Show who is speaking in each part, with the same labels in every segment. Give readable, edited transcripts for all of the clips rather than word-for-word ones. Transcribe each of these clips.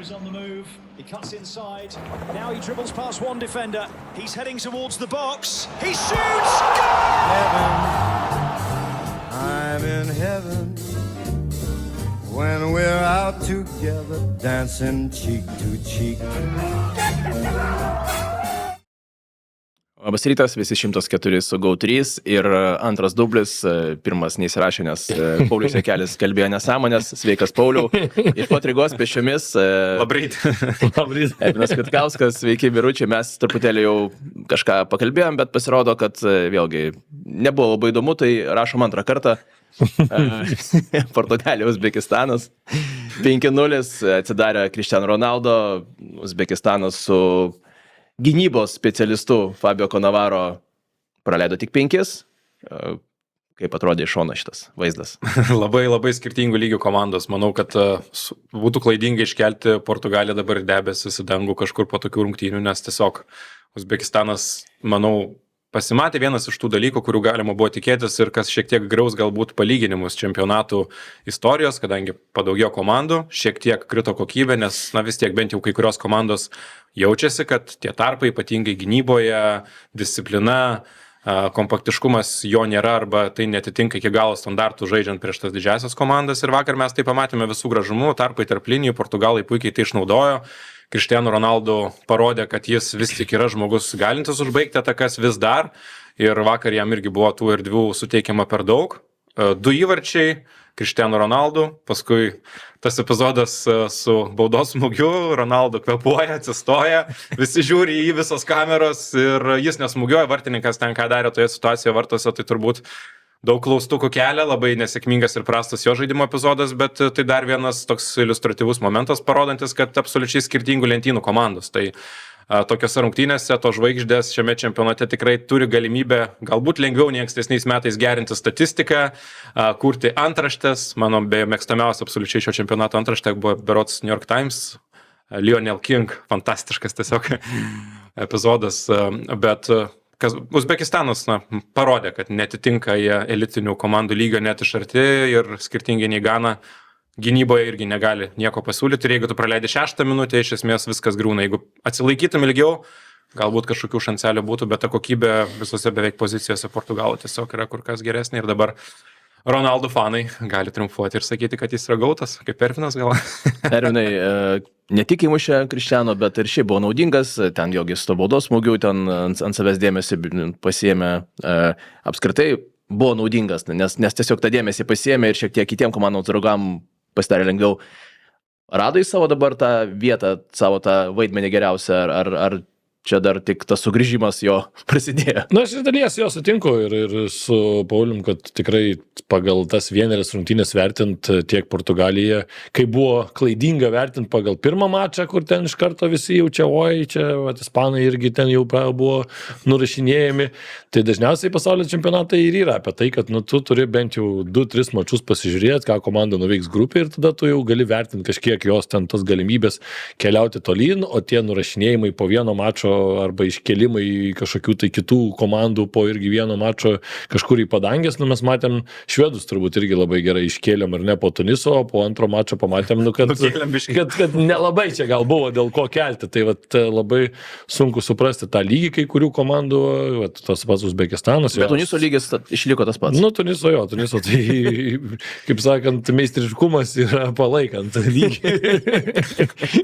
Speaker 1: is on the move. He cuts inside. Now he dribbles past one defender. He's heading towards the box. He shoots!
Speaker 2: Heaven, I'm in heaven when we're out together dancing cheek to cheek.
Speaker 3: Labas rytas, visi 104 su GO3 ir antras dublis, pirmas neįsirašė, nes Paulius Jakelis kalbėjo nesąmonės, sveikas Pauliau, iš pat Rygos pėsčiomis.
Speaker 4: Labryt. Labryt.
Speaker 3: Edvinas Kvitkauskas, sveiki vyručiai, mes truputėlį jau kažką pakalbėjom, bet pasirodo, kad vėlgi nebuvo labai įdomu, tai rašom antrą kartą. Portugalija, Uzbekistanas 5-0 atsidarė Cristiano Ronaldo, Uzbekistanas su gynybos specialistu Fabio Cannavaro praleido tik 5. Kaip atrodė iš šono šitas vaizdas?
Speaker 4: Labai skirtingų lygių komandos. Manau, kad būtų klaidinga iškelti Portugaliją dabar debesis į dangų kažkur po tokių rungtynių, nes tiesiog Uzbekistanas, manau, pasimatė vienas iš tų dalykų, kurių galima buvo tikėtis ir kas šiek tiek graus galbūt palyginimus čempionatų istorijos, kadangi padaugėjo komandų, šiek tiek krito kokybė, nes vis tiek bent jau kai kurios komandos jaučiasi, kad tie tarpai, ypatingai gynyboje, disciplina, kompaktiškumas jo nėra arba tai netitinka iki galo standartų žaidžiant prieš tas didžiasias komandas. Ir vakar mes tai pamatėme visų gražumų, tarpai tarp linijų, Portugalai puikiai tai išnaudojo. Cristiano Ronaldo parodė, kad jis vis tik yra žmogus galintis užbaigti atakas vis dar ir vakar jam irgi buvo tų erdvių suteikiama per daug. 2 įvarčiai, Cristiano Ronaldo, paskui tas epizodas su baudos smūgiu, Ronaldo kvepuoja, atsistoja, visi žiūri į visos kameros ir jis nesmūgiuoja, vartininkas ten ką darė toje situacijoje vartose, tai turbūt daug klaustukų kelia, labai nesėkmingas ir prastas jo žaidimo epizodas, bet tai dar vienas toks iliustratyvus momentas parodantis, kad absoliučiai skirtingų lentynų komandos. Tai tokiose rungtynėse to žvaigždės šiame čempionate tikrai turi galimybę galbūt lengviau nei ankstesniais metais gerinti statistiką, kurti antraštės. Mano beje mėgstamiausia absoliučiai šio čempionato antraštė buvo berods New York Times, Lionel King, fantastiškas tiesiog epizodas, bet Uzbekistanas parodė, kad netitinka jie elitinių komandų lygio net iš arti ir skirtingai nei Gana gynyboje irgi negali nieko pasiūlyti. Ir jeigu tu praleidi 6 minutę, iš esmės viskas griūna. Jeigu atsilaikytum ilgiau, galbūt kažkokių šanselių būtų, bet ta kokybė visose beveik pozicijose Portugalų tiesiog yra kur kas geresnė. Ir dabar Ronaldo fanai gali triumfuoti ir sakyti, kad jis yra gautas, kaip Ervinas gal.
Speaker 3: Ervinai, ne tik įmušė Cristiano, bet ir šiaip buvo naudingas, ten jogi su baudos smūgiu, ten ant savęs dėmesį pasiėmė, apskritai buvo naudingas, nes tiesiog tą dėmesį pasiėmė ir šiek tiek kitiem komandos draugam pasidarė lengviau. Radai savo dabar tą vietą, savo tą vaidmenį geriausią, ar čia dar tik tas sugrįžimas jo prasidėjo?
Speaker 5: Na, aš iš dalies jo sutinku ir su Paulium, kad tikrai pagal tas vienerias rungtynės vertint tiek Portugaliją, kai buvo klaidinga vertint pagal pirmą mačą, kur ten iš karto visi jaučia, oi, čia ispanai irgi ten jau buvo nurašinėjami, tai dažniausiai pasaulio čempionatai ir yra apie tai, kad tu turi bent jau 2-3 mačus pasižiūrėti, ką komanda nuveiks grupė ir tada tu jau gali vertinti kažkiek jos ten tas galimybės keliauti tolyn, o tie nurašinėjimai po vieno mačo arba iškelimai kažkokių tai kitų komandų po irgi vieno mačo kažkur į padangės, mes matėm švedus turbūt irgi labai gerai iškėlėm ar ne po Tuniso, o po antro mačo pamatėm, kad nelabai čia gal buvo dėl ko kelti, tai labai sunku suprasti tą lygį kai kurių komandų, tas pats Uzbekistanas.
Speaker 3: Bet Tuniso lygis išliko tas pats.
Speaker 5: Tuniso tai, kaip sakant, meistriškumas yra palaikant lygį.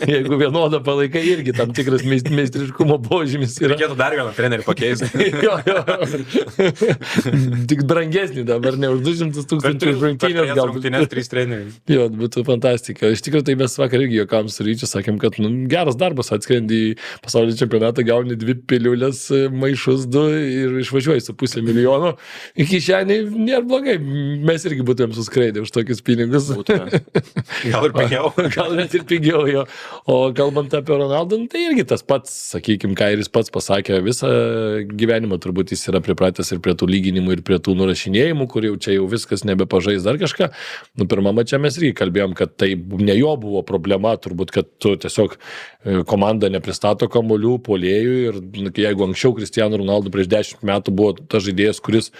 Speaker 5: Jeigu vienodą palaikai, irgi tam tikras meistriškumo požymis yra.
Speaker 4: Reikėtų dar vieną trenerį pakeisti.
Speaker 5: Tik brangesnį dabar, ne už 200,000 rungtynės.
Speaker 4: Gal rungtynės 3 treneriai.
Speaker 5: Jo, būtų fantastika. Iš tikrųjų, tai mes vakar irgi juokam su Ryčiu sakėm, kad geras darbas, atskrendi į pasaulio čempionatą, gauni 2 piliulės, maišus 2 ir išvažiuoji su 500 milijono. Iki šiandien nėra blogai. Mes irgi būtumėm suskraidę už tokius pinigus.
Speaker 4: Gal ir pigiau.
Speaker 5: Gal net ir pigiau jo. O kalbant apie Ronaldo, tai irgi tas pats, sakykime, sakykim, ką ir jis pats pasakė, visą gyvenimą turbūt jis yra pripratęs ir prie tų lyginimų, ir prie tų nurašinėjimų, kur jau čia jau viskas nebepažais dar kažką. Pirmame čia mes irgi kalbėjom, kad tai ne jo buvo problema, turbūt, kad tu tiesiog komanda nepristato kamuolių puolėjų ir jeigu anksčiau Cristiano Ronaldo prieš 10 metų buvo tas žaidėjas, kuris,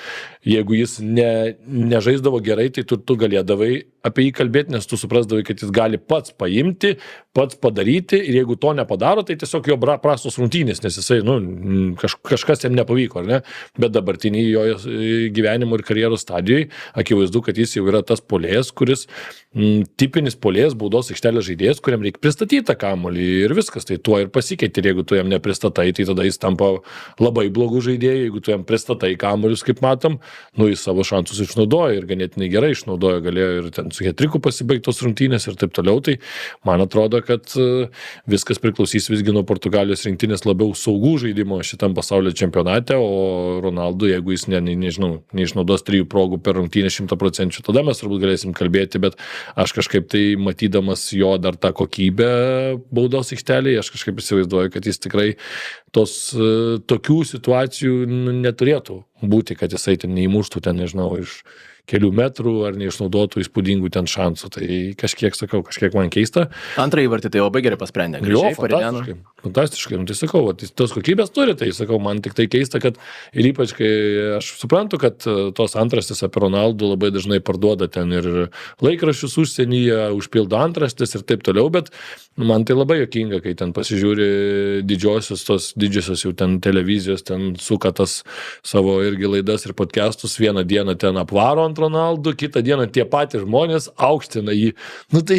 Speaker 5: jeigu jis nežaisdavo gerai, tai tu galėdavai apie jį kalbėti, nes tu suprasdavai, kad jis gali pats paimti, pats padaryti ir jeigu to nepadaro, tai tiesiog jo prastos rungtynės, nes jisai, kažkas jam nepavyko, ar ne? Bet dabartinį jo gyvenimo ir karjeros stadijoje akivaizdu, kad jis jau yra tas puolėjas, kuris tipinis puolėjas, baudos aikštelės žaidėjas, kuriam reikia pristatyti tą kamuolį ir viskas, tai tuo ir pasikeiti. Ir jeigu tu jam nepristatai, tai tada jis tampa labai blogų žaidėjų, jeigu tu jam pristatai kamuolius, kaip matom, jis savo šansus išnaudoja ir ganėtinai gerai išnaudoja, galėjo ir ten su hetriku pasibaigtos rungtynės ir taip toliau. Tai man atrodo, kad viskas priklausys visgi nuo Portugalijos rinktinės labiau saugų žaidimo šitam pasaulio čempionate, o Ronaldo, jeigu jis neišnaudos 3 progų per rungtynę 100%, tada mes turbūt galėsim kalbėti, bet aš kažkaip tai matydamas jo dar tą kokybę baudos aikštelėje, aš kažkaip įsivaizduoju, kad jis tikrai tokių situacijų neturėtų būti, kad jisai ten neįmuštų ten, nežinau, iš kelių metrų ar neišnaudotų įspūdingų ten šansų. Tai kažkiek man keista.
Speaker 3: Antrą įvartį tai labai gerai pasprendė.
Speaker 5: Jo, fantastiškai. Tai sakau, tos kokybės turi, tai sakau, man tik tai keista, kad ir ypač, kai aš suprantu, kad tos antraštės apie Ronaldo labai dažnai parduoda ten ir laikraščius užsienyje, užpildo antraštės ir taip toliau, bet man tai labai juokinga, kai ten pasižiūri didžiosios jau ten televizijos, ten suka tas savo irgi laidas ir podcastus, vieną dieną ten apvaro ant Ronaldo, kitą dieną tie patys žmonės aukština jį. Tai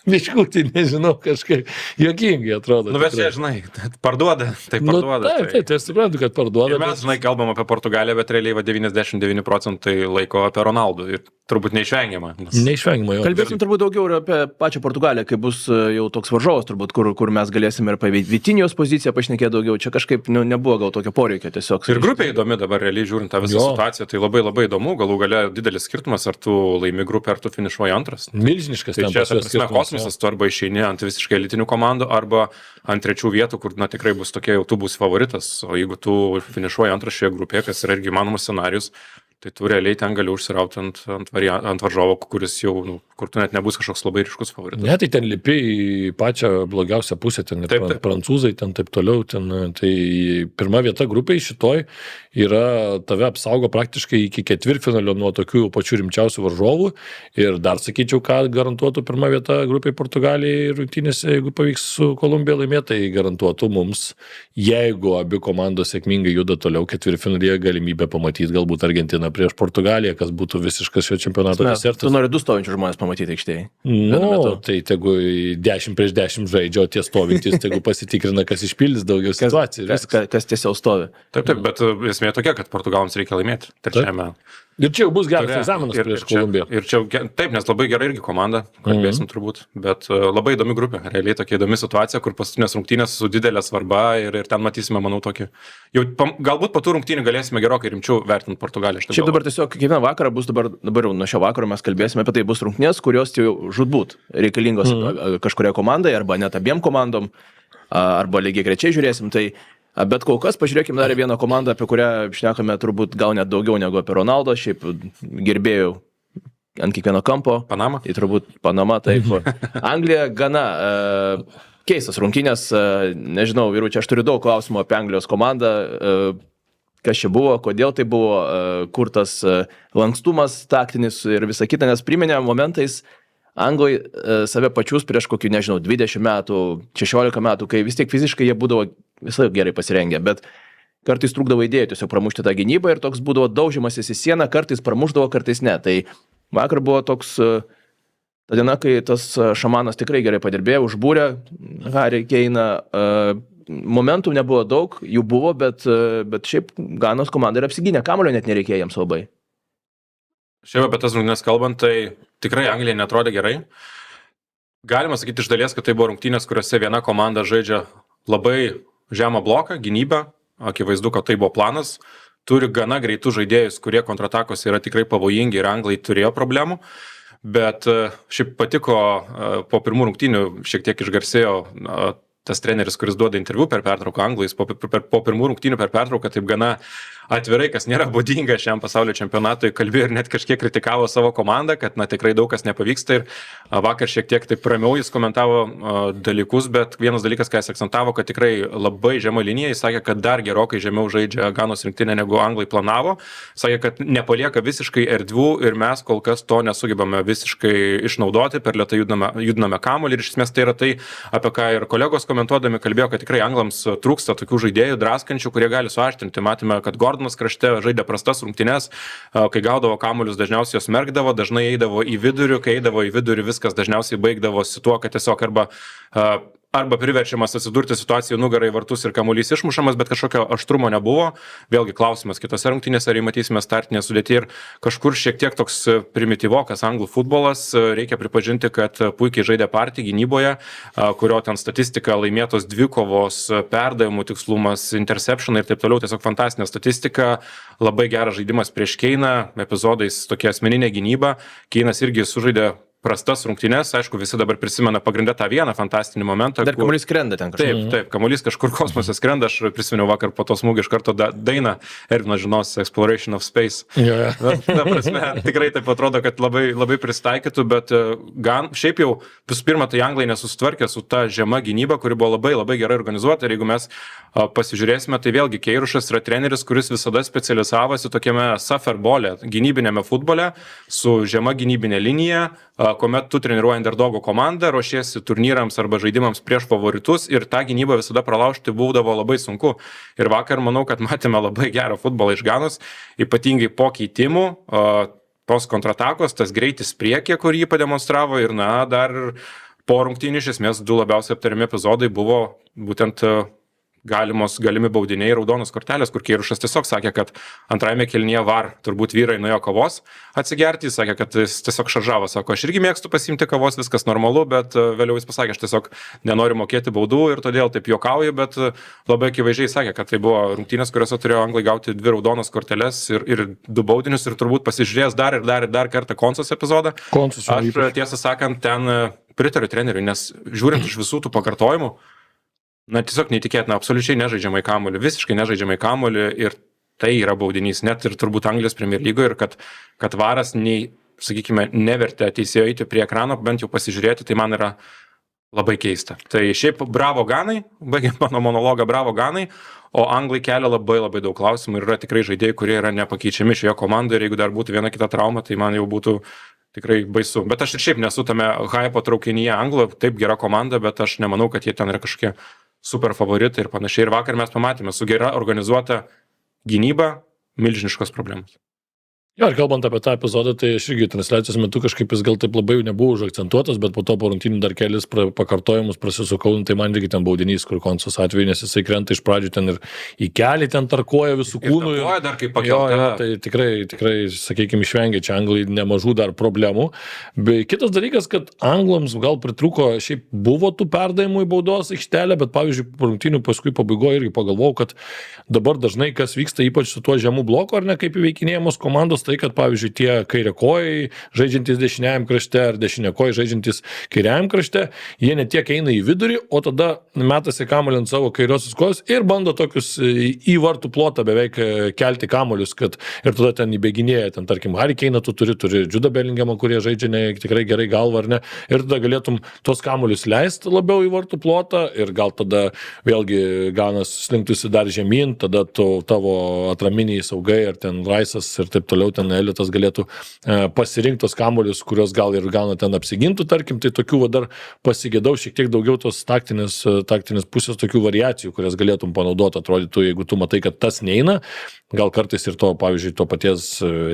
Speaker 5: biškutį, nežinau, kažkaip juokingai atrodo.
Speaker 4: Bet čia, žinai, parduoda, tai parduoda.
Speaker 5: Taip, tai aš suprantu, kad parduoda.
Speaker 4: Ir mes, žinai, kalbam apie Portugaliją, bet realiai 99% laiko apie Ronaldo ir turbūt neišvengiama.
Speaker 5: Neišvengiama jo.
Speaker 3: Kalbėsim turbūt daugiau ir apie pačią Portugaliją, kai bus jau toks varžovas, turbūt, kur mes galėsime ir apie Vitinijos poziciją pašnekėti daugiau. Čia kažkaip nebuvo gal tokio poreikio tiesiog.
Speaker 4: Ir grupė įdomi dabar, realiai žiūrint tą visą situaciją, tai labai labai įdomu, galų gale didelis skirtumas, ar tu laimi grupę, ar tu finišuoji antras.
Speaker 5: Milžiniškas
Speaker 4: tai čia skirtumas. Tu arba išeini ant visiškai elitinių komandų, arba ant 3 vietų, kur tikrai bus tokie, jau tu būsi favoritas. O jeigu tu finišuoji antrą šioje grupėje, kas yra irgi įmanomas scenarius, tai tu realiai ten gali užsirauti ant varžovo, kuris jau, kur tu net nebus kažkoks labai ryškus favoritas.
Speaker 5: Ne, tai ten lipi į pačią blogiausią pusę, ten ir prancūzai, ten taip toliau, tai pirma vieta grupiai šitoj yra, tave apsaugo praktiškai iki ketvirtfinalio nuo tokių pačių rimčiausių varžovų ir dar sakyčiau, ką garantuotų pirma vieta grupiai Portugalijai rungtynėse, jeigu pavyks su Kolumbija laimėti, tai garantuotų mums, jeigu abi komandos sėkmingai juda toliau ketvirtfinalyje, galimybę pamatyti galbūt Argentiną prieš Portugaliją, kas būtų visiškas šio čempionato desertas.
Speaker 3: Tu nori 2 stovinčių žmonės pamatyti aikštėje.
Speaker 5: Tai tegu 10 prieš 10 žaidžia, o tie stovintys, tegu pasitikrina, kas išpildys daugiau situacijų.
Speaker 3: Kas tiesiog stovi.
Speaker 4: Taip, bet esmė tokia, kad Portugalams reikia laimėti trečiame.
Speaker 5: Ir čia jau bus geras egzaminas prieš Kolumbiją.
Speaker 4: Ir čia, taip, nes labai gerai irgi komanda, kalbėsim turbūt, bet labai įdomi grupė, realiai tokia įdomi situacija, kur paskutinės rungtynės su didelė svarba ir ten matysime, manau, tokį. Jau galbūt po tų rungtynių galėsime gerokai rimčiau vertinti Portugaliją.
Speaker 3: Šiaip dabar tiesiog kiekvieną vakarą bus dabar jau nuo šio vakaro mes kalbėsime apie tai, bus rungtynės, kurios jau žudbūt reikalingos kažkuria komandai arba net abiem komandom, arba lygiai grečiai žiūrėsim. Bet kol kas pažiūrėkime dar vieną komandą, apie kurią šnekame turbūt gal net daugiau negu apie Ronaldo, šiaip gerbėjų ant kiekvieno kampo.
Speaker 4: Panama?
Speaker 3: Tai turbūt Panama, taip. Anglija gana keistas rungtynės, nežinau, vyru, čia aš turiu daug klausimų apie Anglijos komandą, kas čia buvo, kodėl tai buvo, kur tas lankstumas taktinis ir visa kita, nes priminė momentais Anglai save pačius prieš kokių, nežinau, 20 metų, 16 metų, kai vis tiek fiziškai jie būdavo visai gerai pasirengę, bet kartais trūkdavo idėjų tiesiog pramušti tą gynybą ir toks būdavo daužimasis į sieną, kartais pramušdavo, kartais ne. Tai vakar buvo toks ta diena, kai tas šamanas tikrai gerai padirbėjo, užbūrė Harry Kane'ą. Momentų nebuvo daug, jų buvo, bet šiaip Ganos komanda ir apsigynė, kamuolio net nereikėjo jiems labai.
Speaker 4: Šiaip apie tas rungtynes kalbant, tai tikrai Anglija netrodė gerai. Galima sakyti iš dalies, kad tai buvo rungtynės, kuriuose viena komanda žaidžia labai žemą bloką, gynybą, akivaizdu, kad tai buvo planas, turi gana greitų žaidėjus, kurie kontratakos yra tikrai pavojingi ir Anglai turėjo problemų, bet šiaip patiko po pirmų rungtynių šiek tiek išgarsėjo tas treneris, kuris duoda interviu per pertrauką anglų, jis po pirmų rungtynių per pertrauką taip gana atvirai, kas nėra būdinga šiam pasaulio čempionatui, kalbėjo ir net kažkiek kritikavo savo komandą, kad tikrai daug kas nepavyksta ir vakar šiek tiek taip ramiau jis komentavo dalykus, bet vienas dalykas, ką jis akcentavo, kad tikrai labai žema linija, jis sakė, kad dar gerokai žemiau žaidžia Ganos rinktinė negu anglai planavo, sakė, kad nepalieka visiškai erdvių ir mes kol kas to nesugebame visiškai išnaudoti, per lėtai judiname kamuolį ir iš esmės tai yra tai, apie ką ir kolegos komentuodami kalbėjo, kad tikrai anglams trūksta tokių žaidėjų draskančių, kurie gali suaštrinti. Matėme, kad Gordonas krašte žaidė prastas rungtynes, kai gaudavo kamuolius, dažniausiai jos merkdavo, dažnai eidavo į vidurių, kai eidavo į vidurių, viskas dažniausiai baigdavosi tuo, kad tiesiog arba priverčiamas atsidurti situacijų nugarai vartus ir kamuolys išmušamas, bet kažkokio aštrumo nebuvo. Vėlgi klausimas kitose rungtynėse, ar matysime startinę sudėtį ir kažkur šiek tiek toks primityvokas anglų futbolas. Reikia pripažinti, kad puikiai žaidė partį gynyboje, kurio ten statistika, laimėtos dvikovos, perdavimų tikslumas, interception ir taip toliau, tiesiog fantastinė statistika, labai geras žaidimas prieš Keiną, epizodais tokia asmeninė gynyba. Keinas irgi sužaidė prastas rungtynes, aišku, visi dabar prisimena pagrindę tą vieną fantastinį momentą.
Speaker 3: Dar kamuolys skrenda ten kažkur.
Speaker 4: Taip, kamuolys kažkur kosmose skrenda, aš prisiminiau vakar po to smūgį iš karto dainą Ervino Žinos Exploration of Space. Ta prasme, tikrai taip atrodo, kad labai, labai pristaikytų, bet šiaip jau visų pirma, tai anglai nesusitvarkė su ta žema gynyba, kuri buvo labai, labai gerai organizuota ir jeigu mes pasižiūrėsime, tai vėlgi Keirušas yra treneris, kuris visada specializavosi tokiame sufferbole, gynybinėme futbole, su žema gynybinė linija, kuomet tu treniruoji underdogo komandą, ruošiesi turnyrams arba žaidimams prieš favoritus ir tą gynybą visada pralaužti būdavo labai sunku. Ir vakar manau, kad matėme labai gerą futbolą iš Ganos, ypatingai po keitimų, tos kontratakos, tas greitis priekį, kur jį pademonstravo ir dar po rungtynių iš esmės du labiausiai aptariami epizodai buvo būtent galimi baudiniai ir raudonos kortelės, kur Keirušas tiesiog sakė, kad antrajame kėlinyje VAR turbūt vyrai nuėjo kavos atsigerti, jis sakė, kad jis tiesiog šaržavo, sako, aš irgi mėgstu pasiimti kavos, viskas normalu, bet vėliau jis pasakė, aš tiesiog nenoriu mokėti baudų ir todėl taip juokauju, bet labai akivaizdžiai sakė, kad tai buvo rungtynės, kuriuose turėjo anglai gauti 2 raudonas korteles ir 2 baudinius ir turbūt pasižiūrės dar kartą Konsos epizodą. Aš tiesą sakant, ten pritariu treneriui, nes žiūrint iš visų tų pakartojimų, tiesiog neįtikėtina, absoliučiai nežaidžiamai kamuolį, visiškai nežaidžiamai kamuolį ir tai yra baudinys, net ir turbūt Anglijos Premier lygoje ir kad varas sakykime, nevertė teisėjo eiti prie ekrano, bent jau pasižiūrėti, tai man yra labai keista. Tai šiaip bravo Ganai, baigiant mano monologą, bravo Ganai, o anglai kelia labai, labai daug klausimų ir yra tikrai žaidėjai, kurie yra nepakeičiami šioje komandoje ir jeigu dar būtų viena kita trauma, tai man jau būtų tikrai baisu. Bet aš ir šiaip nesu tame hypo traukinyje anglų, taip gera komanda, bet aš nemanau, kad jie ten yra kažkokie super favoritai ir panašiai. Ir vakar mes pamatėme su gera organizuota gynyba milžiniškos problemos.
Speaker 5: Jo, ir kalbant apie tą epizodą, tai aš irgi transliacijos metu kažkaip jis gal taip labai nebuvo užakcentuotas, bet po to po rungtynių dar kelis pakartojimus prasisukau, tai man irgi ten baudinys, kur Konsos atveju, nes jisai krenta iš pradžių ten ir į kelį ten tarkuoja visų kūnų.
Speaker 4: Ir tarkuoja dar kaip pakelta.
Speaker 5: Jo, tai tikrai, sakykime, išvengia čia anglai nemažų dar problemų. Bet kitas dalykas, kad anglams gal pritrūko, šiaip buvo tų perdavimų į baudos aikštelę, bet pavyzdžiui, rungtynių paskui pabaigoje irgi pagalvojau, kad dabar dažnai kas vyksta ypač su tuo žemų bloku, ar ne, kaip įveikinėjamos komandos, tai, kad, pavyzdžiui, tie kairiakojai žaidžiantys dešiniajam krašte ar dešiniakojai žaidžiantys kairiajam krašte, jie ne tiek eina į vidurį, o tada metasi kamuolį ant savo kairiosios kojos ir bando tokius į vartų plotą beveik kelti kamuolius, kad ir tada ten įbėginėja, ten, tarkim, Harry Kane'ą tu turi Judą Bellinghamą, kurie žaidžia tikrai gerai galvą, ar ne, ir tada galėtum tos kamuolius leisti labiau į vartų plotą ir gal tada vėlgi Ganas slinktųsi dar žemyn, tada tavo atraminiai saugai ar ten Raisas ir taip toliau ten elitas galėtų pasirinktos kamuolius, kurios gal ir Gana ten apsigintų, tarkim, tai tokių dar pasigėdau šiek tiek daugiau tos taktinės pusės tokių variacijų, kurias galėtum panaudoti, atrodytų, jeigu tu matai, kad tas neina, gal kartais ir to, pavyzdžiui, to paties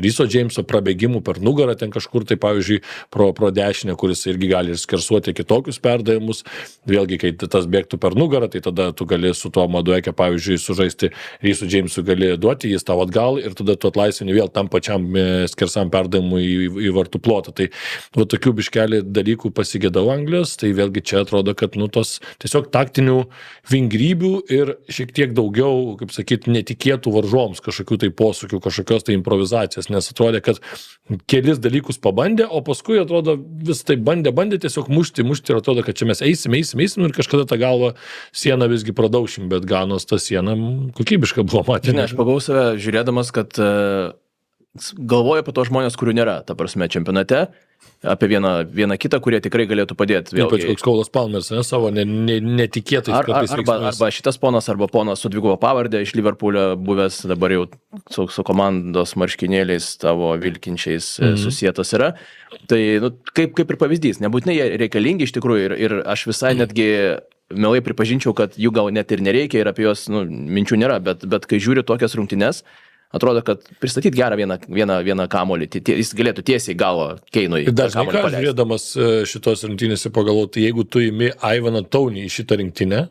Speaker 5: Ryso Džeimso prabėgimų per nugarą ten kažkur, tai pavyzdžiui, pro dešinę, kuris irgi gali ir skersuoti kitokius perdavimus, vėlgi, kai tas bėgtų per nugarą, tai tada tu gali su tuo Madueke, pavyzdžiui, sužaisti Ryso Džeimsu, gali duoti jis tau atgal ir tada tu atlaisvini vėl tam pačiam pačiam skersam perdavimui į vartų plotą. Tai tokių biškelį dalykų pasigėdau Anglijos, tai vėlgi čia atrodo, kad tos tiesiog taktinių vingrybių ir šiek tiek daugiau, kaip sakyti, netikėtų varžoms kažkokių tai posūkių, kažkokios tai improvizacijos, nes atrodė, kad kelis dalykus pabandė, o paskui atrodo vis tai bandė tiesiog mušti ir atrodo, kad čia mes eisim ir kažkada tą galvą sieną visgi pradaušim, bet Ganos ta siena kokybiška buvo matyti.
Speaker 3: Ne, aš pagavau save žiūrėdamas, kad galvoju apie tos žmonės, kurių nėra, ta prasme, čempionate, apie vieną kitą, kurie tikrai galėtų padėti.
Speaker 5: Ypač koks Kaulas Palmers, savo netikėtais kartais veiksmais.
Speaker 3: Arba šitas ponas, arba ponas su dvigubo pavardė iš Liverpoolio buvęs, dabar jau su komandos marškinėliais tavo vilkinčiais susietas yra. Tai kaip ir pavyzdys, nebūtinai jie reikalingi iš tikrųjų ir aš visai netgi mielai pripažinčiau, kad jų gal net ir nereikia ir apie juos minčių nėra, bet kai žiūri tokias rungtynes, atrodo, kad pristatyti gerą vieną kamolį, jis galėtų tiesiai galvo Keinui.
Speaker 5: Ir dar žinai, ką žiūrėdamas šitos rungtynėse pagalvoti, jeigu tu imi Ivaną Toney į šitą rinktinę,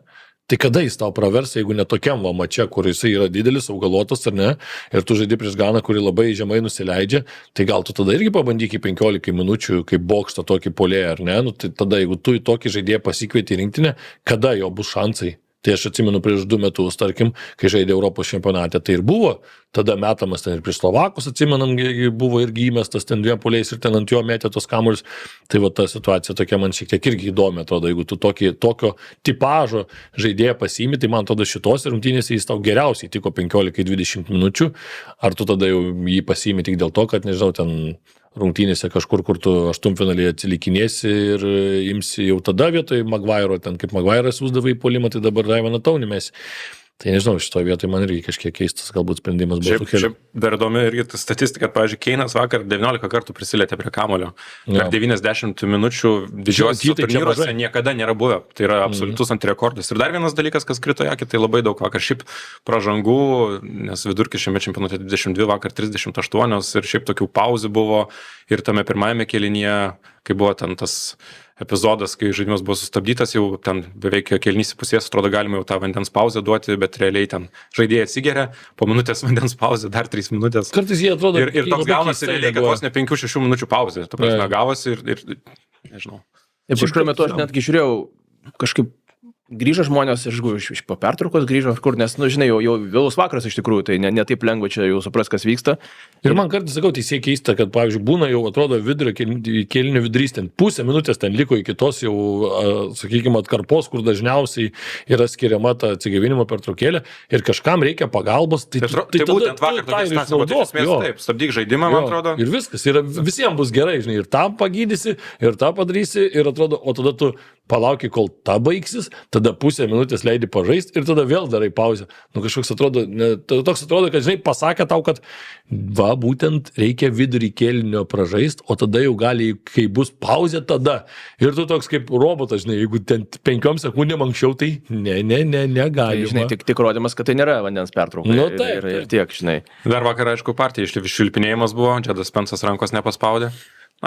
Speaker 5: tai kada jis tau pravers, jeigu netokiam mače, kur jisai yra didelis, augalotas ar ne, ir tu žaidži prieš Ganą, kuri labai žemai nusileidžia, tai gal tu tada irgi pabandyk į 15 minučių, kaip bokštą tokį polėją, ar ne, tai tada jeigu tu į tokį žaidėją pasikvieti į rinktinę, kada jo bus šansai? Tai aš atsimenu prieš 2 metus, tarkim, kai žaidė Europos čempionate, tai ir buvo, tada metamas ten ir prieš Slovakus, atsimenam, buvo irgi įmestas ten 2 poliais ir ten ant jo metė tos kamuolius. Tai va ta situacija tokia man šiek tiek irgi įdomi, atrodo, jeigu tu tokio tipažo žaidėją pasiimi, tai man atrodo šitos rungtynėse jis tau geriausiai tiko 15-20 minučių, ar tu tada jau jį pasiimi tik dėl to, kad, nežinau, ten rungtynėse kažkur, kur tu aštuntfinalyje atsilikinėsi ir imsi jau tada vietoj Maguire'o, ten kaip Maguire'as siųsdavai į puolimą, tai dabar Ivaną Toney mes. Tai nežinau, šitoje vietoje man irgi kažkiek keistas galbūt sprendimas buvo.
Speaker 4: Šiaip dar įdomi irgi statistika, kad, pavyzdžiui, Keinas vakar 19 kartų prisilietė prie kamulio. Per 90 minučių didžiuosiuose turnyruose niekada nėra buvę. Tai yra absoliutus antirekordas. Ir dar vienas dalykas, kas krito į akį, tai labai daug vakar šiaip pražangų, nes vidurkis šiame čempionate 22, vakar 38 ir šiaip tokių pauzių buvo. Ir tame pirmajame kėlinyje, kai buvo ten tas epizodas, kai žaidimas buvo sustabdytas, jau ten beveik kėlinys pusės, atrodo, galima jau tą vandens pauzę duoti, bet realiai ten žaidėjai atsigeria, po minutės vandens pauzę, dar 3 minutės.
Speaker 5: Kartais jie atrodo...
Speaker 4: Ir toks gaunasi realiai, kad vos ne 5-6 minučių pauzė. Ta prasme, gavosi ir nežinau.
Speaker 3: Ir kažkuriuo metu aš netgi žiūrėjau, kažkaip grįžo žmonės iš po pertraukos grįžo, kur, nes, žinai, jau vėlus vakaras iš tikrųjų, tai ne taip lengva čia jau supras, kas vyksta.
Speaker 5: Ir man kartais sakau, teisėjai keista, kad, pavyzdžiui, būna jau atrodo vidurio kėlinio vidurys, ten pusę minutės ten liko iki tos jau, sakykime, atkarpos, kur dažniausiai yra skiriama ta atsigavinimo pertraukėlė ir kažkam reikia pagalbos. Tai
Speaker 4: būtent vakar tokia situacija, taip, stabdyk žaidimą, man atrodo.
Speaker 5: Ir viskas, visiems bus gerai, žinai, ir tą pagydysi, ir tą padarysi, ir atrodo, o tada tu palauki, kol ta baigsis, tada pusę minutės leidi pažaisti ir tada vėl darai pauzę. Kažkoks atrodo, toks atrodo, kad, žinai, pasakė tau, kad va, būtent reikia vidurį kėlinio pražaisti, o tada jau gali, kai bus pauzė, tada. Ir tu toks kaip robotas, žinai, jeigu ten 5 sekundėm anksčiau, tai negali.
Speaker 3: Žinai, tik rodymas, kad tai nėra vandens pertrauka. Ir tiek, žinai.
Speaker 4: Dar vakar, aišku, partija iššvilpinėjimas buvo, Džedas Pensas rankos nepaspaudė,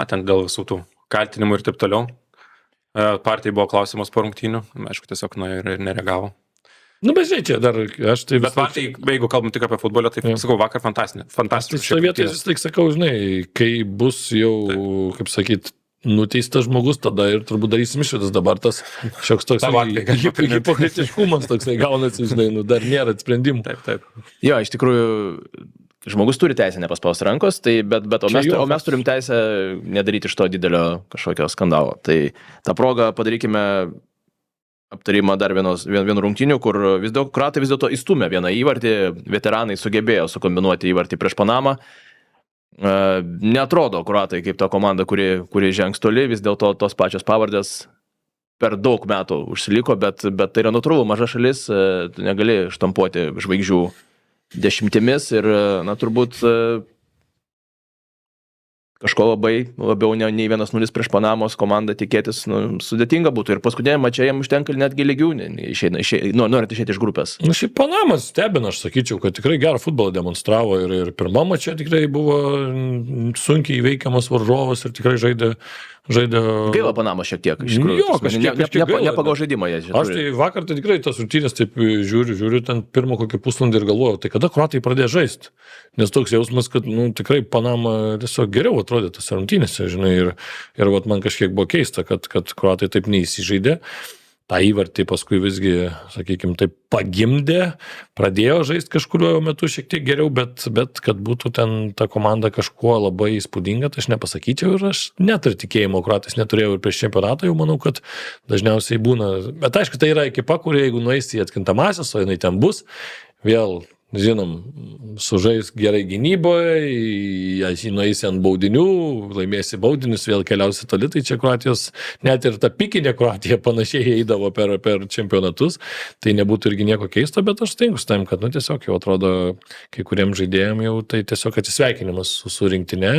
Speaker 4: ten dėl visų tų kaltinimų ir taip toliau. Partijai buvo klausimas po rungtynių, aišku, tiesiog ir nereagavo.
Speaker 5: Bet žinai, čia dar aš tai...
Speaker 4: Bet partijai, jeigu kalbam tik apie futbolą, tai sakau, vakar fantastiškai.
Speaker 5: Šitą vietą vis tik sakau, žinai, kai bus jau, kaip sakyt, nuteistas žmogus, tada ir turbūt darysim išvadas dabar tas šioks toks hipokritiškumas toksai gaunasi, žinai, dar nėra sprendimų.
Speaker 4: Taip.
Speaker 3: Jo, iš tikrųjų, žmogus turi teisę nepaspaus rankos, tai, o mes turim teisę nedaryti iš to didelio kažkokio skandalo. Tai tą progą padarykime aptarimą dar vienu rungtynių, kur kroatai vis dėlto įstumė vieną įvartį, veteranai sugebėjo sukombinuoti įvartį prieš Panamą. Neatrodo kroatai kaip ta komanda, kuri žengs toli, vis dėlto tos pačios pavardės per daug metų užsiliko, bet tai yra natūralu, maža šalis, tu negali štampuoti žvaigždžių dešimtimis ir, turbūt kažko labiau nei 1-0 prieš Panamos komandą tikėtis sudėtinga būtų. Ir paskutinėje mače jam užtenka netgi lygių, norint išėti iš grupės.
Speaker 5: Šiaip Panamas stebina, aš sakyčiau, kad tikrai gerą futbolą demonstravo ir pirmą mače tikrai buvo sunkiai įveikiamas varžovas ir tikrai žaidė žaidė.
Speaker 3: Gaila Panamo šiek tiek, iš tikrųjų.
Speaker 5: Jo, kažkiek gaila.
Speaker 3: Ne pagal žaidimą jie žino.
Speaker 5: Aš tai vakar tai tikrai tas rungtynės taip žiūriu ten pirmą kokį pusvalandį ir galvoju, tai kada kroatai pradėjo žaisti. Nes toks jausmas, kad tikrai Panama tiesiog geriau atrodė tas rungtynėse, žinai, ir vat, man kažkiek buvo keista, kad kroatai taip neįsižaidė. tą įvartį paskui visgi, sakykime, taip pagimdė, pradėjo žaisti kažkuriuo metu šiek tiek geriau, bet kad būtų ten ta komanda kažkuo labai įspūdinga, tai aš nepasakyčiau ir aš neturiu tikėjimo, kroatais neturėjau ir prieš čempionatą, jau manau, kad dažniausiai būna. Bet aišku, tai yra ekipa, kurie jeigu nueis į atkintamąsias, o jinai ten bus, vėl žinom, sužais gerai gynyboje, nueisi ant baudinių, laimėsi baudinius, vėl keliausi toli, tai čia Kroatijos, net ir ta pikinė Kroatija panašiai eidavo per čempionatus, tai nebūtų irgi nieko keisto, bet aš sutinku su tam, kad tiesiog jau atrodo, kai kuriem žaidėjim jau tai tiesiog atsisveikinimas su rinktinė,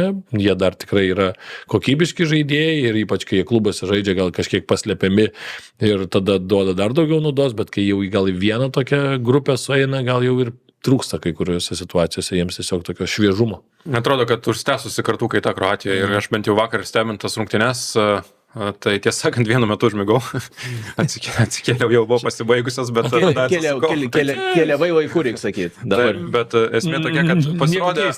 Speaker 5: jie dar tikrai yra kokybiški žaidėjai ir ypač kai jie klubuose žaidžia, gal kažkiek paslėpiami ir tada duoda dar daugiau naudos, bet kai jau gal į vieną tokią grupę sueina, gal jau ir trūksta kai kuriuose situacijose jiems tiesiog tokio šviežumo.
Speaker 4: Atrodo, kad užsitęsusi kartų kaita Kroatijoje ir aš bent jau vakar stebint tas rungtynes, tai tiesą sakant, vienu metu užmigau, atsikėliau, jau buvo pasibaigusios, bet
Speaker 3: Keliavai vaikų, reikia sakyti.
Speaker 4: Bet esmė tokia, kad pasirodė,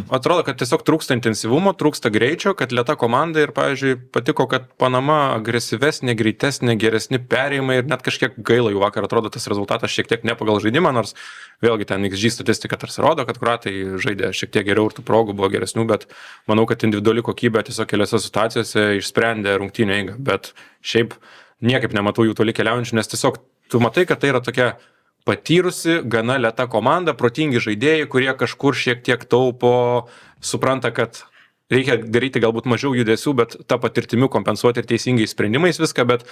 Speaker 4: atrodo, kad tiesiog trūksta intensyvumo, trūksta greičio, kad lėta komanda ir, pavyzdžiui, patiko, kad Panama agresyvesnė, greitesnė, geresni perėjimai ir net kažkiek gaila jų vakar atrodo tas rezultatas šiek tiek ne pagal žaidimą, nors vėlgi ten XG statistika tarsi rodo, kad kroatai žaidė šiek tiek geriau ir tų progų buvo geresnių, bet manau, kad individuali kokybė tiesiog keliose situacijose išsprendė rungtynių eigą, bet šiaip niekaip nematau jų toli keliaujančių, nes tiesiog tu matai, kad tai yra tokia patyrusi, gana lėta komanda, protingi žaidėjai, kurie kažkur šiek tiek taupo, supranta, kad reikia daryti galbūt mažiau judesių, bet tą patirtimi kompensuoti ir teisingais sprendimais viską, bet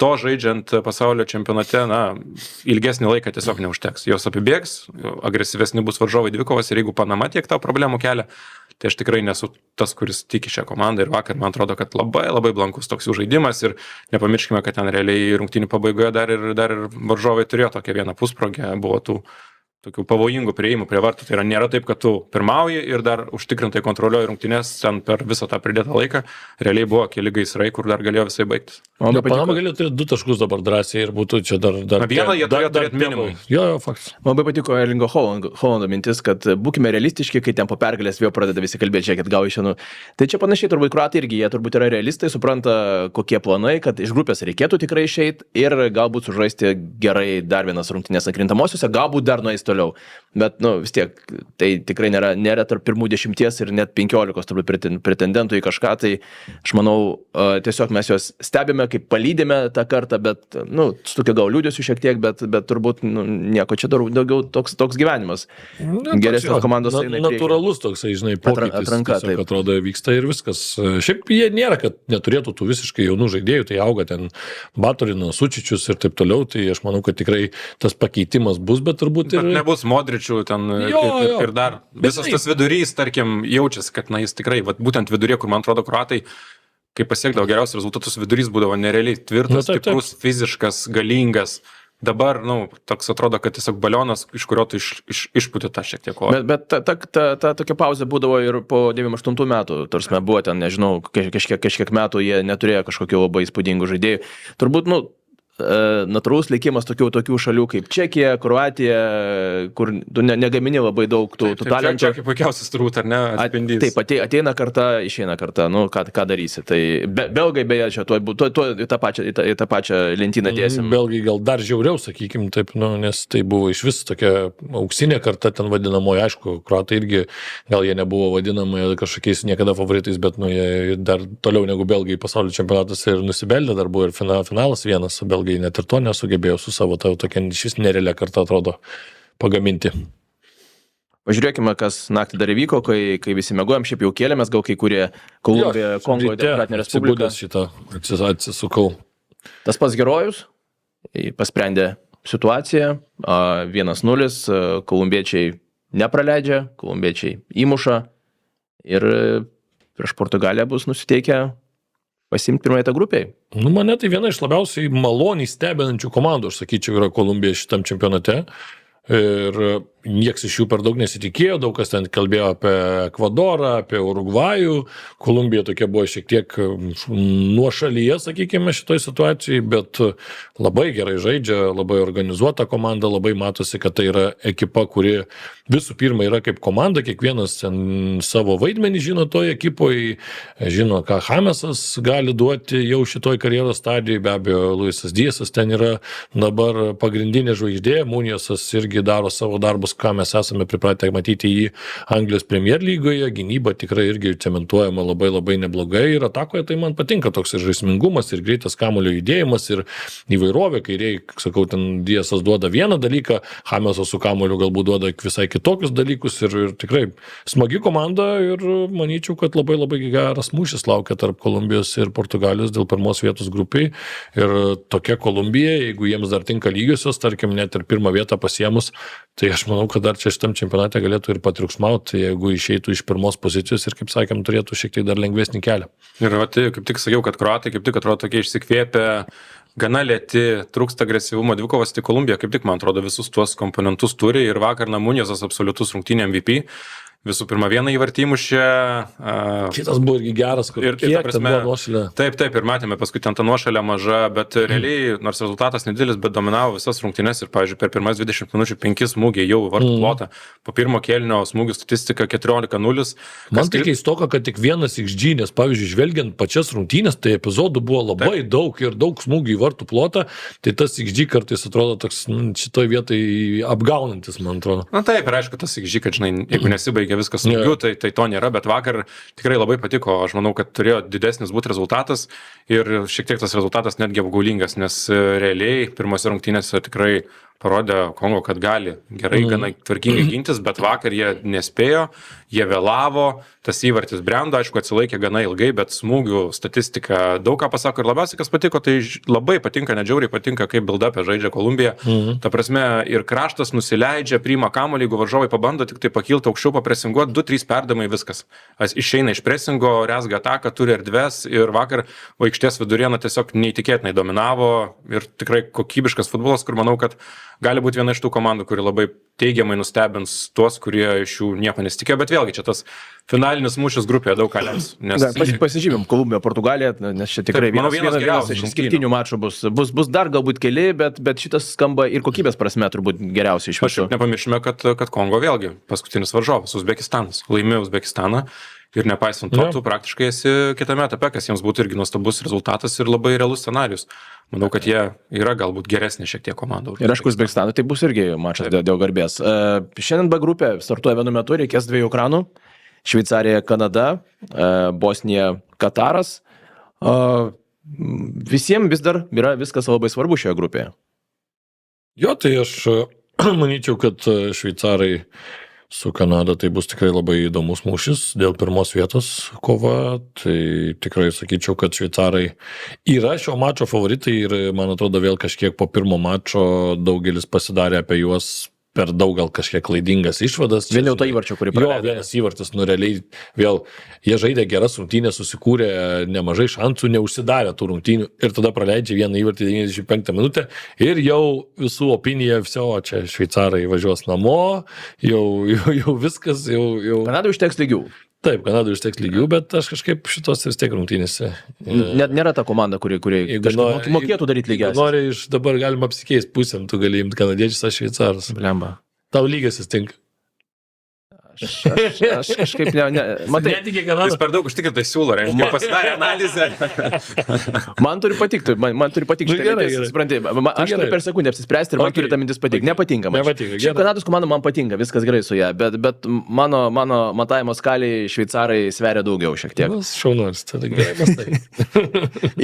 Speaker 4: to žaidžiant pasaulio čempionate, ilgesnį laiką tiesiog neužteks. Jos apibėgs, agresyvesni bus varžovai dvikovas ir jeigu Panama tiek tau problemų kelia, tai aš tikrai nesu tas, kuris tiki šią komandą ir vakar man atrodo, kad labai labai blankus toks jų žaidimas ir nepamirškime, kad ten realiai rungtynių pabaigoje dar ir varžovai turėjo tokią vieną pusprogę, buvo tų tokių pavojingų prieimų prie vartų. Tai yra nėra taip, kad tu pirmauji ir dar užtikrintai kontroliuoji rungtynes ten per visą tą pridėtą laiką. Realiai buvo keli gaisrai, kur dar galėjo visai baigtis.
Speaker 5: Panama galėjo turėti 2 taškus dabar drąsiai ir būtų čia dar
Speaker 4: vieną jie turėjo turėti minimum.
Speaker 5: Jo, faktas.
Speaker 3: Man labai patiko Erlingo Holando mintis, kad būkime realistiški, kai ten po pergalės vėl pradeda visi kalbėti, žiūrėkit, gal iš šiandien. Tai čia panašiai turbūt kroatai irgi, jie turbūt yra realistai, supranta, kokie planai, kad iš grupės reikėtų tikrai išeiti ir galbūt sužaisti gerai dar vienas rungtynės atkrintamosiuose, galbūt dar nueis toliau. Bet, vis tiek, tai tikrai nėra tarp pirmų 10 ir net 15 turbūt pretendentų į kažką, tai aš manau, tiesiog mes juos stebime, kaip palydėme tą kartą, bet, su tokia gal liūdėsiu šiek tiek, bet turbūt, nieko čia daugiau toks gyvenimas. Geresnės komandos eina į priekį.
Speaker 5: Natūralus toksai, žinai, pokytis.
Speaker 3: Atranka,
Speaker 5: tiesiog atrodo vyksta ir viskas. Šiaip jie nėra, kad neturėtų tų visiškai jaunų žaidėjų, tai auga ten Baturina, Sučičius ir taip toliau, tai aš manau, kad tikrai tas pakeitimas bus, bet turbūt ir...
Speaker 4: Bet nebus Modričių ten ir dar. Visas tas vidurys, tarkim, jaučiasi, kad jis tikrai, būtent vidurė, kur man atrodo kroatai, kai pasiekdavo geriausius rezultatus, vidurys būdavo nerealiai tvirtas, stiprus, fiziškas, galingas. Dabar, toks atrodo, kad tiesiog balionas, iš kurio tu išpūti tą šiek tiek koją.
Speaker 3: Bet ta tokia pauzė būdavo ir po 98 metų. Tarsi buvo ten, nežinau, kažkiek metų jie neturėjo kažkokių labai įspūdingų žaidėjų. Turbūt, natūralus likimas tokių šalių kaip Čekija, Kroatija, kur tu negamini labai daug tų talentų.
Speaker 4: Čekija puikiausias turbūt, ar ne, atspindys.
Speaker 3: Taip, ateina karta, išeina karta, ką darysi. Tai belgai beje, čia tuoj į tą pačią lentyną dėsim.
Speaker 5: Belgai gal dar žiauriau, sakykim, taip, nes tai buvo iš vis tokia auksinė karta, ten vadinamoji, aišku, kroatai irgi, gal jie nebuvo vadinami kažkokiais niekada favoritais, bet jie dar toliau negu belgai pasaulio čempionatas ir nusibeldė, dar buvo ir finalas vienas su belgai. Net ir to nesugebėjau su savo tokia šis nerealia karta atrodo pagaminti.
Speaker 3: Pažiūrėkime, kas naktį dar įvyko, kai visi mėgojom, šiaip jau kėlėmės, gal kai kurie Kolumbija, Kongo Demokratinė Respublika.
Speaker 5: Atsisukau.
Speaker 3: Tas pats herojus pasprendė situaciją, 1-0, kolumbiečiai nepraleidžia, kolumbiečiai įmuša ir prieš Portugaliją bus nusiteikę pasimti pirmąją tą grupėje.
Speaker 5: Mane tai viena iš labiausiai maloniai stebinančių komandų, aš sakyčiau, yra Kolumbija šitam čempionate. Ir nieks iš jų per daug nesitikėjo, daug kas ten kalbėjo apie Ekvadorą, apie Urugvajų, Kolumbija tokia buvo šiek tiek nuošalyje, sakykime, šitoj situacijai, bet labai gerai žaidžia, labai organizuota komanda, labai matosi, kad tai yra ekipa, kuri visų pirma yra kaip komanda, kiekvienas ten savo vaidmenį žino toje ekipoje, žino, ką Chamesas gali duoti jau šitoj karjeros stadijoje, be abejo, Luisas Diesas ten yra dabar pagrindinė žvaigždė, Munijosas irgi daro savo darbus, ką mes esame pripratę matyti į Anglijos Premier lygoje, gynyba tikrai irgi cementuojama labai labai neblogai ir atakoje tai man patinka toks ir žaismingumas, ir greitas kamuolio judėjimas, ir įvairovė, kairiai, sakau, ten Diesas duoda vieną dalyką, Chamesas su kamuoliu galbūt duoda visai kitokius dalykus ir tikrai smagi komanda ir manyčiau, kad labai labai geras mūšis laukia tarp Kolumbijos ir Portugalijos dėl pirmos vietos grupiai ir tokia Kolumbija, jeigu jiems dar tinka lygiosios, tarkim, net ir pirmą vietą pasiemus, tai aš manau, kad dar čia šitam čempionate galėtų ir patriukšmauti, jeigu išeitų iš pirmos pozicijos ir, kaip sakėm, turėtų šiek tiek dar lengvesnį kelią.
Speaker 4: Ir kaip tik sakiau, kad kroatai kaip tik atrodo tokie išsikvėpę, gana lėti, trūksta agresyvumo dvikovas, tai Kolumbija kaip tik, man atrodo, visus tuos komponentus turi ir vakar Munijosas absoliutus rungtynių MVP. Visų pirma, vieną įvartį įmušė.
Speaker 5: Kitas buvo irgi geras, kur
Speaker 4: ir
Speaker 5: kiek ten buvo nuošalė.
Speaker 4: Taip, ir matėme, paskui ten ta nuošalė maža, bet realiai, nors rezultatas nedidelis, bet dominavo visas rungtynes ir, pavyzdžiui, per pirmas 20 minučių 5 smūgiai jau vartų plotą. Po pirmo kėlinio smūgių statistika 14-0.
Speaker 5: Man tai keistoka, kad tik vienas XG, nes, pavyzdžiui, žvelgiant pačias rungtynės, tai epizodų buvo labai daug ir daug smūgių į vartų plotą, tai tas XG kartais atrodo toks šitoj vietai apgaunantis, man atrodo.
Speaker 4: Na taip, ir aišku, tas XG, kad, žinai, jeigu nesibaigia viskas smūgiu, tai to nėra, bet vakar tikrai labai patiko, aš manau, kad turėjo didesnis būti rezultatas ir šiek tiek tas rezultatas netgi apgaulingas, nes realiai pirmose rungtynėse tikrai parodė Kongo, kad gali gerai, gana tvarkingai gintis, bet vakar jie nespėjo, jie vėlavo, tas įvartis brendo, aišku, atsilaikė gana ilgai, bet smūgių statistika daug ką pasako ir labiausiai, kas patiko, tai labai patinka, nedžiauriai patinka, kaip build-up'e žaidžia Kolumbija. Ta prasme, ir kraštas nusileidžia, priima kamuolį, jeigu varžovai pabando tik tai pakilti aukščiau, papresinguoti, 2-3 perdamai, viskas. Išeina iš presingo, rezga ataką, turi erdves ir vakar aikštės viduriena tiesiog neįtikėtinai dominavo ir tikrai kokybiškas futbolas, kur manau, kad gali būti viena iš tų komandų, kuri labai teigiamai nustebins tuos, kurie iš jų nieko nesitikėjo, bet vėlgi čia tas finalinis mūšis grupėje daug ką lems.
Speaker 3: Pasižymėm Kolumbiją, Poliją, nes čia tikrai vienas iš išskirtinių mačų bus dar galbūt keli, bet šitas skamba ir kokybės prasme turbūt geriausiai iš visų.
Speaker 4: Nepamiršime, kad Kongo vėlgi paskutinis varžovas, Uzbekistanas, laimėjo Uzbekistaną. Ir nepaisant to, tu praktiškai esi kitame etape, kas jiems būtų irgi nuostabus rezultatas ir labai realus scenarius. Manau, kad jie yra galbūt geresnė šiek tiek komanda.
Speaker 3: Ir aišku, Uzbekistanui tai bus irgi mačas dėl garbės. Šiandien B grupė startuoja vienu metu, reikės 2 ekranų. Šveicarija, Kanada, Bosnija, Kataras. Visiems vis dar yra viskas labai svarbu šioje grupėje.
Speaker 5: Jo, tai aš manyčiau, kad šveicarai su Kanada tai bus tikrai labai įdomus mūšis dėl pirmos vietos kova, tai tikrai sakyčiau, kad šveicarai yra šio mačo favoritai ir man atrodo vėl kažkiek po pirmo mačo daugelis pasidarė apie juos per daug gal kažkiek klaidingas išvadas.
Speaker 3: Vėliau to įvarčio, kurį praleido.
Speaker 5: Jo, vienas įvartis, realiai vėl jie žaidė geras rungtynės, susikūrė nemažai šansų, neužsidarė tų rungtynių ir tada praleidžia vieną įvartį 95 minutę ir jau visų opinija, čia šveicarai važiuos namo, jau viskas, jau...
Speaker 3: Kanadai užteks lygių.
Speaker 5: Taip, Kanadai užteks lygių, bet aš kažkaip šitos vis tiek rungtynėse.
Speaker 3: Net nėra ta komanda, kuri mokėtų daryti lygias.
Speaker 5: Nori iš dabar galima apsikeisti pusėm, tu gali imti kanadiečius, aš šveicarus.
Speaker 3: Blemba.
Speaker 5: Tau lygiasis tinka.
Speaker 3: Aš kažkaip matai,
Speaker 4: jis per daug užtikrintai siūlo, reiškia, pasidarė analizę.
Speaker 3: Man turi patikti, man turi patikti. Supranti, aš turiu per sekundę apsispręsti ir man turi ta mintis patikti. Nepatinka man. Kanados komanda man patinka, viskas gerai su ją, bet mano matavimo skaliai šveicarai sveria daugiau šiek tiek.
Speaker 5: Šaunuolis, tada gerai mastai.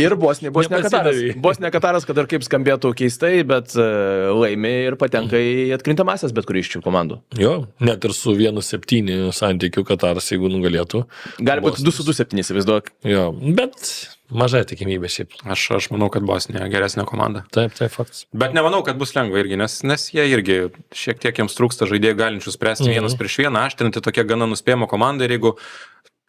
Speaker 3: Ir Bosnija Kataras. Bosnija Kataras, kad ir kaip skambėtų keistai, bet laimi ir patenka į atkrintamąsias bet kurį iš šių komandų.
Speaker 5: Jo, net ir su 1-7 santykių Kataras, jeigu nugalėtų.
Speaker 3: Gali būti 2-7, įsivaizduok.
Speaker 5: Jo, bet mažai tikimybė šiaip.
Speaker 4: Aš manau, kad Bosnija geresnė komanda.
Speaker 5: Taip, faktas.
Speaker 4: Bet nemanau, kad bus lengva irgi, nes jie irgi šiek tiek jiems trūksta žaidėjų galinčių spręsti vienas prieš vieną, aštrinti tokia gana nuspėjama komanda ir jeigu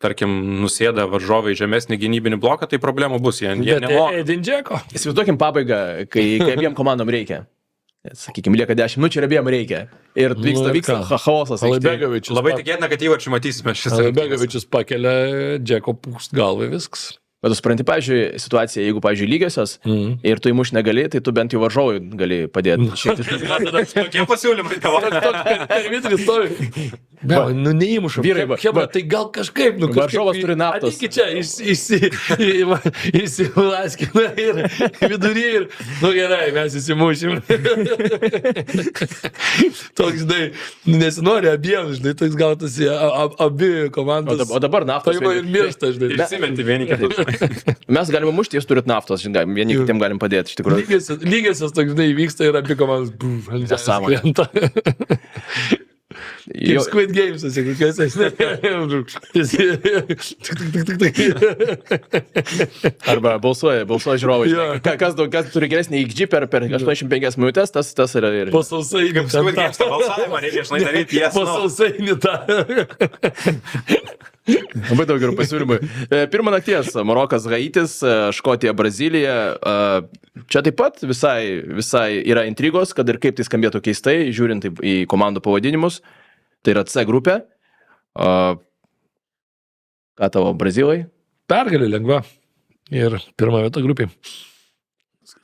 Speaker 4: tarkim, nusėda varžovai žemesnį gynybinį bloką, tai problemų bus. Jie
Speaker 5: Edin Džeko.
Speaker 3: Įsivaizduokim pabaigą, kai abiem komandom reikia. sakykime, lieka 10 minučių ir abiem reikia. Ir vyksta chaosas.
Speaker 5: Alaibegovičius.
Speaker 4: Labai tikėtina, kad įvarčių matysime šis.
Speaker 5: Alaibegovičius pakelia Džeko pūst galvą viskas.
Speaker 3: Bet tu supranti, pavyzdžiui, situacija, jeigu, pavyzdžiui, lygiosios ir tu įmuš negali, tai tu bent jau varžovui gali padėti.
Speaker 4: Tokie pasiūlymai tavo.
Speaker 5: Vitris stovi. Neįmušam.
Speaker 3: Vyrai,
Speaker 5: Hebra, tai gal kažkaip,
Speaker 3: varžovas turi naftos.
Speaker 5: Ateiki čia, įsilaskime ir vidury ir, gerai, mes įsimušim. Toks, žinai, nesinori abiems, žinai, toks gautasi abi komandos.
Speaker 3: O dabar naftos.
Speaker 5: Tai ir miršta, žinai.
Speaker 4: Įsiminti vieni kitai.
Speaker 3: Mes galime mušti, jūs turit naftos, žinai, vieni kitiem galim padėti, iš tikrųjų.
Speaker 5: Lygiosios toks, žinai, vyksta ir abi komandos.
Speaker 3: Nesąmonė.
Speaker 5: Kaip Squid Games, kokiuose.
Speaker 3: Arba balsuoja žiūrovai. Kas turi geresnį XG per 85 minutės, tas yra ir...
Speaker 5: Po sausainį.
Speaker 4: Kaip Squid Games tą balsavimą reikia daryti, jas.
Speaker 5: Po sausainį tą.
Speaker 3: Labai daug gerų pasiūlymų. Pirmą nakties Marokas, Haitis, Škotija, Brazilija. Čia taip pat visai yra intrigos, kad ir kaip tai skambėtų keistai, žiūrint į komandų pavadinimus. Tai yra C grupė. Ką tavo Brazilai?
Speaker 5: Pergalė lengva. Ir pirma vieta grupė.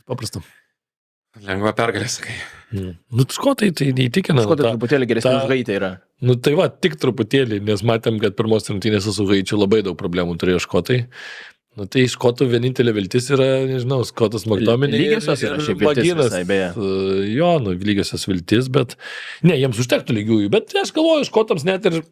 Speaker 5: Paprasta.
Speaker 4: Lengva pergalė, sakai.
Speaker 5: Škotai tai neįtikina.
Speaker 3: Škotai truputėlį geresnė už Haitį yra.
Speaker 5: Tai va, tik truputėlį, nes matėm, kad pirmos rungtynėse su Haičiu labai daug problemų turėjo škotai. Tai škotų vienintelė viltis yra, nežinau, Skotas McTominay.
Speaker 3: Lygiosios yra šiaip viltis visai, beje.
Speaker 5: Jo, lygiosios viltis, bet ne, jiems užtektų lygiųjų, bet aš galvoju, škotams net ir,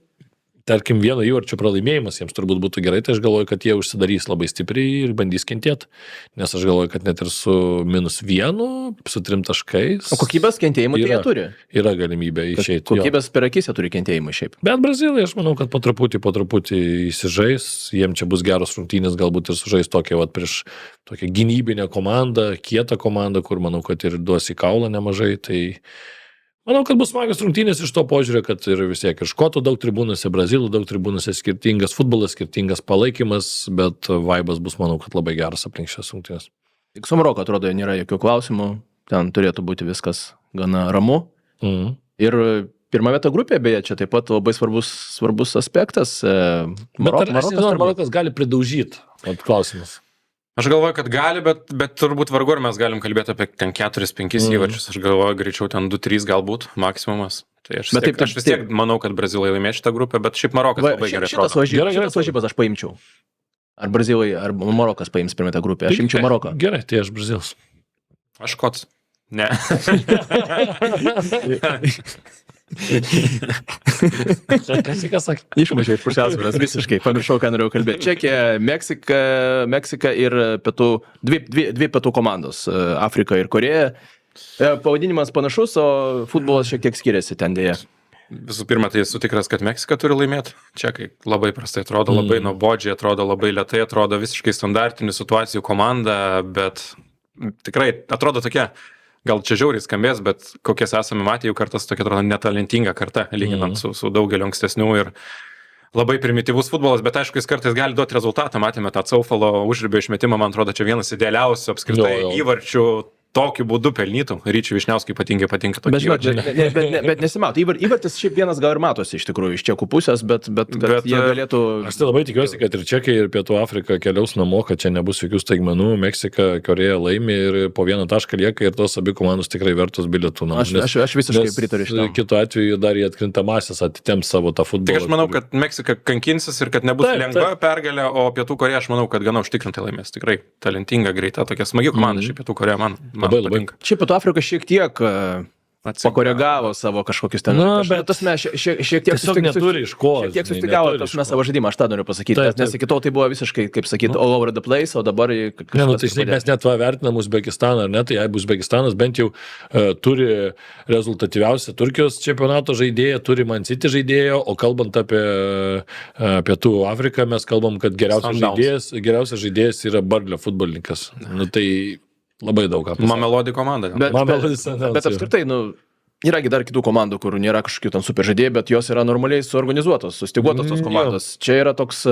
Speaker 5: tarkim, vieno įvarčio pralaimėjimas jiems turbūt būtų gerai, tai aš galvoju, kad jie užsidarys labai stipriai ir bandys kentėti, nes aš galvoju, kad net ir su -1, su 3 taškais.
Speaker 3: O kokybės kentėjimų tai jie turi?
Speaker 5: Yra galimybė išeiti.
Speaker 3: Kokybės per akis jie turi kentėjimų šiaip.
Speaker 5: Bet Brazilai, aš manau, kad po truputį įsižais, jiems čia bus geros rungtynės, galbūt ir sužais tokia prieš tokią gynybinę komandą, kietą komandą, kur manau, kad ir duos į kaulą nemažai, tai manau, kad bus smagios rungtynės iš to požiūrio, kad ir vis tiek ir škotų daug tribūnose, brazilų daug tribūnose, skirtingas futbolas, skirtingas palaikymas, bet vaibas bus, manau, kad labai geras aplink šias rungtynės.
Speaker 3: Tik su Maroko atrodo, nėra jokių klausimų, ten turėtų būti viskas gana ramu. Ir pirma vieta grupė, beje, čia taip pat labai svarbus aspektas.
Speaker 5: Marokas gali pridaužyti, klausimas.
Speaker 4: Aš galvoju, kad gali, bet turbūt vargu ar mes galim kalbėti apie ten 4-5 įvarčius. Aš galvoju, greičiau ten 2-3 galbūt maksimumas. Tai aš vis tiek manau, kad Brazilai laimės šitą grupę, bet šiaip Marokas labai gerai atrodo.
Speaker 3: Šitas varžybas aš paimčiau. Ar Brazilai, ar Marokas paims pirmą tą grupę. Aš imčiau Maroką.
Speaker 5: Gerai, tai aš Brazilas.
Speaker 4: Aš Škotas. Ne.
Speaker 3: Išmušė iš pusiausvyros visiškai, pamiršau, ką norėjau kalbėti. Čekija, Meksika ir dvi pietų komandos, Afrika ir Koreja. Pavadinimas panašus, o futbolas šiek tiek skiriasi ten dėja.
Speaker 4: Visų pirma, tai esu tikras, kad Meksika turi laimėti. Čekai labai prastai atrodo, labai nuobodžiai atrodo, labai lėtai atrodo, visiškai standartinių situacijų komanda, bet tikrai atrodo tokia. Gal čia žiauriai skambės, bet kokias esame matę, jau kartas tokia atrodo netalentinga karta, lyginant su daugeliu ankstesnių ir labai primityvus futbolas, bet aišku, jis kartais gali duoti rezultatą. Matėme tą Caufalo užribio išmetimą, man atrodo, čia vienas idealiausių apskritai įvarčių tokiu būdu pelnytų. Ryčiui Vyšniauskui ypatingai patinka tokie įvarčiai.
Speaker 3: Bet nesimato. Įvartis šiaip vienas gal ir matosi iš tikrųjų iš čekų pusės, bet jie galėtų...
Speaker 5: Aš tai labai tikiuosi, kad ir Čekai, ir Pietų Afrika keliaus namo, kad čia nebus jokių staigmenų. Meksika, Koreja laimi ir po vieną tašką lieka ir tos abi komandos tikrai vertos bilietų.
Speaker 3: Aš visiškai pritariu šitam.
Speaker 5: Kitu atveju dar į atkrintamąsias atitemps savo tą futbolą.
Speaker 4: Tik aš manau, kad Meksika kankinsis ir kad nebus lengva pergalė, o Pietų Koreja aš manau, kad gana užtikrintai laimės. Tikrai talentinga, greita, tokia smagi komanda ši Pietų Koreja man patinka.
Speaker 3: Šiaip Pietų Afrika šiek tiek pakoregavo savo kažkokius ten. Bet tas mes šiek tiek
Speaker 5: tiesiog neturi iš ko.
Speaker 3: Šiek tiek sustikavo tas mes savo žaidimą, aš tą noriu pasakyti. Nes iki tol tai buvo visiškai, kaip sakyti, all over the place, o dabar...
Speaker 5: Ne, tai mes net vertinam Uzbekistaną, ar ne, tai jeigu Uzbekistanas bent jau turi rezultatyviausią Turkijos čempionato žaidėją, turi Man City žaidėją, o kalbant apie Pietų Afriką, mes kalbam, kad geriausias žaidėjas yra Barlio futbolininkas. Tai labai daug ką.
Speaker 4: Mamelodi komanda.
Speaker 3: Bet apskritai, yragi dar kitų komandų, kur nėra kažkokių ten super žaidėjų, bet jos yra normaliai suorganizuotos, sustiguotos tos komandos. Čia yra toks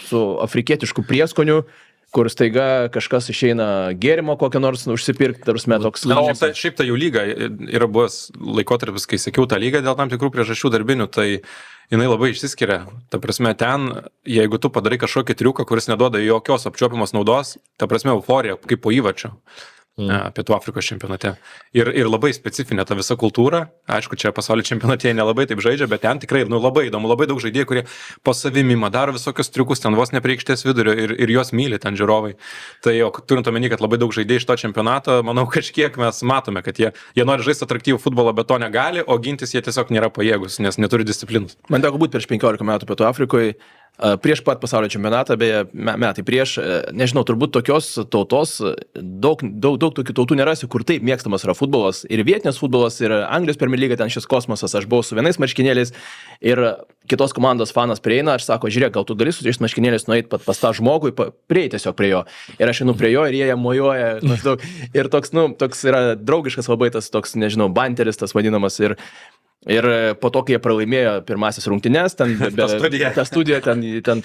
Speaker 3: su afrikietišku prieskoniu, kur staiga kažkas išeina gėrimo kokio nors užsipirkti, tarsi toks...
Speaker 4: Na, o šiaip ta jų lyga yra buvęs laikotarpis, kai sekiau tą lygą dėl tam tikrų priežasčių darbinių, tai jinai labai išsiskiria. Ta prasme, ten, jeigu tu padarai kažkokį triuką, kuris neduoda jokios apčiuopiamos naudos, ta prasme, euforija kaip po įvačio. Pietų Afrikos čempionate. Ir labai specifinė ta visa kultūra. Aišku, čia pasaulio čempionate nelabai taip žaidžia, bet ten tikrai labai įdomu, labai daug žaidėjų, kurie po savimimą daro visokius triukus, ten vos nepriekštės vidurio ir juos myli ten žiūrovai. Tai jau turint omeny, kad labai daug žaidėjų iš to čempionato, manau, kažkiek mes matome, kad jie nori žaisti atraktyvų futbolą, bet to negali, o gintis jie tiesiog nėra pajėgus, nes neturi disciplinos.
Speaker 3: Man teko būti prieš 15 metų Pietų Afrikoje. Prieš pat pasaulio čempionatą, beje, metai prieš, nežinau, turbūt tokios tautos, daug tokių tautų nerasi, kur taip mėgstamas yra futbolas, ir vietinis futbolas, ir Anglijos Premier Lyga, ten šis kosmosas, aš buvau su vienais marškinėliais ir kitos komandos fanas prieina, aš sako, žiūrėk, gal tu gali su tais marškinėliais nueiti pas tą žmogų, prieiti tiesiog prie jo. Ir aš einu prie jo ir jie mojuoja, maždaug, ir toks yra draugiškas labai tas toks, nežinau, banteris tas vadinamas. Ir po to, kai jie pralaimėjo pirmasis rungtynes, ten ta studija, ten...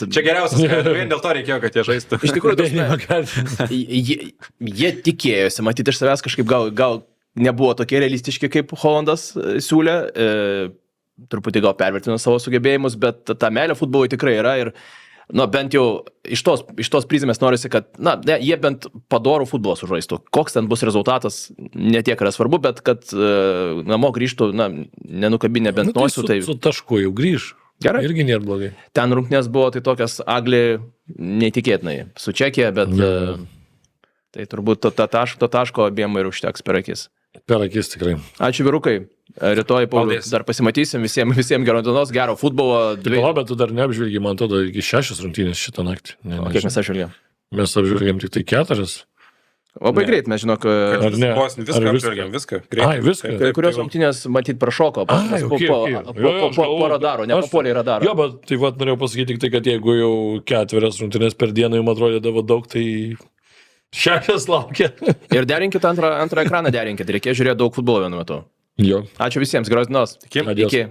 Speaker 4: Čia geriausias, vien dėl to reikėjo, kad jie žaistų.
Speaker 3: Iš tikrųjų, jie tikėjosi, matyti iš savęs kažkaip gal nebuvo tokie realistiški, kaip Holandas siūlė, truputį gal pervertino savo sugebėjimus, bet ta meilė futbolui tikrai yra ir bent jau iš tos prizmės norisi, kad jie bent padorų futbolą sužaistų. Koks ten bus rezultatas, netiek yra svarbu, bet kad namo grįžtų, nenukabinę bent nosių.
Speaker 5: Tai su tašku jau grįž.
Speaker 3: Gerai.
Speaker 5: Irgi nėra blogai.
Speaker 3: Ten rungtynės buvo tai tokias Agli neįtikėtinai su Čekija, bet tai turbūt to taško abiem ir užteks per akis.
Speaker 5: Per akis tikrai.
Speaker 3: Ačiū vyrukai. Rytoj, Paulius, dar pasimatysim. Visiems gero dienos, gero futbolo.
Speaker 5: Bet tu dar neapžvelgiai, man atrodo, iki 6 rungtynės šitą naktį.
Speaker 3: Kiek mes apžvelgėm?
Speaker 5: Mes apžvelgėm tik tai 4.
Speaker 3: Labai greit, mes žinok...
Speaker 5: Ar ne?
Speaker 4: Viską.
Speaker 5: Ai, viską.
Speaker 3: Kai kurios rungtynės matyt prašoko. Po radaro, ne papuolė į radarą.
Speaker 5: Jo, bet tai norėjau pasakyti tik tai, kad jeigu jau 4 rungtynės per dieną jums atrodydavo daug, tai 6 laukia.
Speaker 3: Ir derinkit antrą ekraną, reikėjo žiūrėti daug futbolo vienu metu.
Speaker 5: Jo.
Speaker 3: Ačiū visiems, geros dienos.
Speaker 4: Iki.
Speaker 3: Iki.